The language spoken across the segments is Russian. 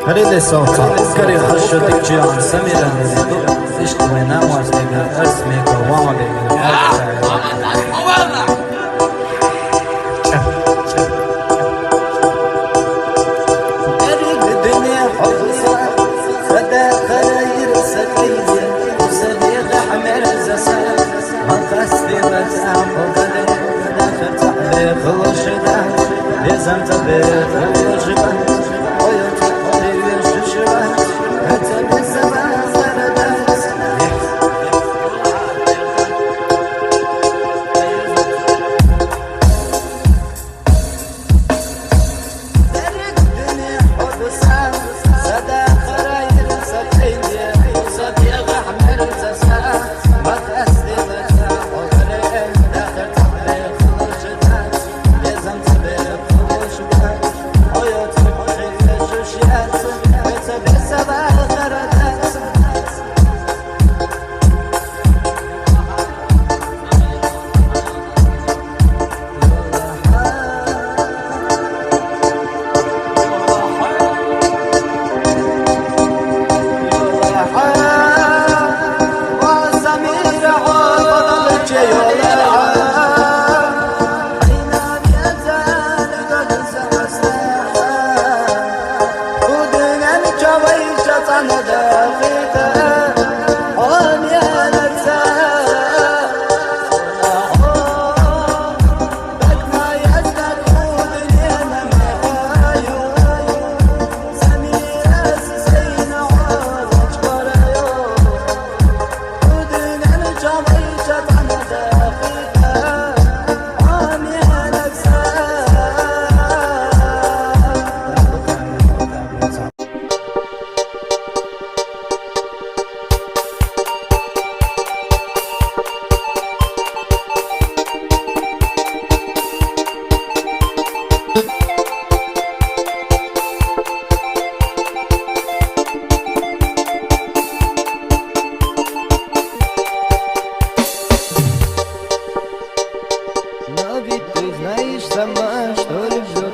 خريدي صوتا كري خشتك جيان سميرا عشق ونام واستقر اسمك ووالي قريب الدنيا حفظة فدا خير سقية وصديق حمر زسا ما قصدي بس عمضلي داخل تحبي خلوش ده لازم تبي خلوش ده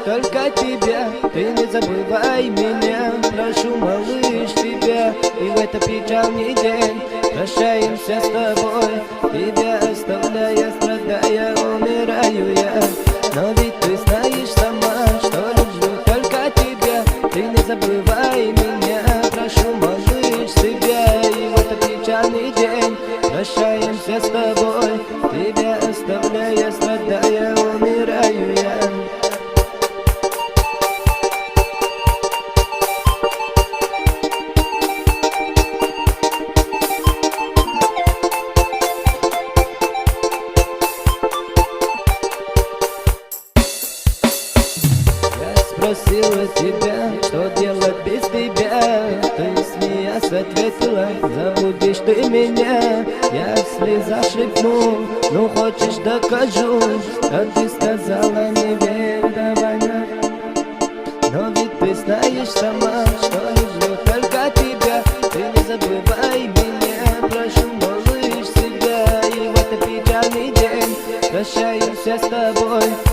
Только тебя, ты не забывай меня. Прошу, малыш, тебя, и в этот печальный день прощаемся с тобой. Тебя оставляя, страдая, умираю я. Но ведь ты знаешь сама, что люблю только тебя. Ты не забывай меня. Прошу, малыш, тебя, и в этот печальный день прощаемся с тобой. Тебя оставляя, страдая, умираю я. Спросила тебя, что делать без тебя. Ты смеясь ответила, забудешь ты меня. Я в слезах шепнул, ну хочешь докажу. А ты сказала, не верь, давай на. Но ведь ты знаешь сама, что люблю только тебя. Ты не забывай меня, прошу, малыш, себя. И в этот печальный день прощаемся с тобой.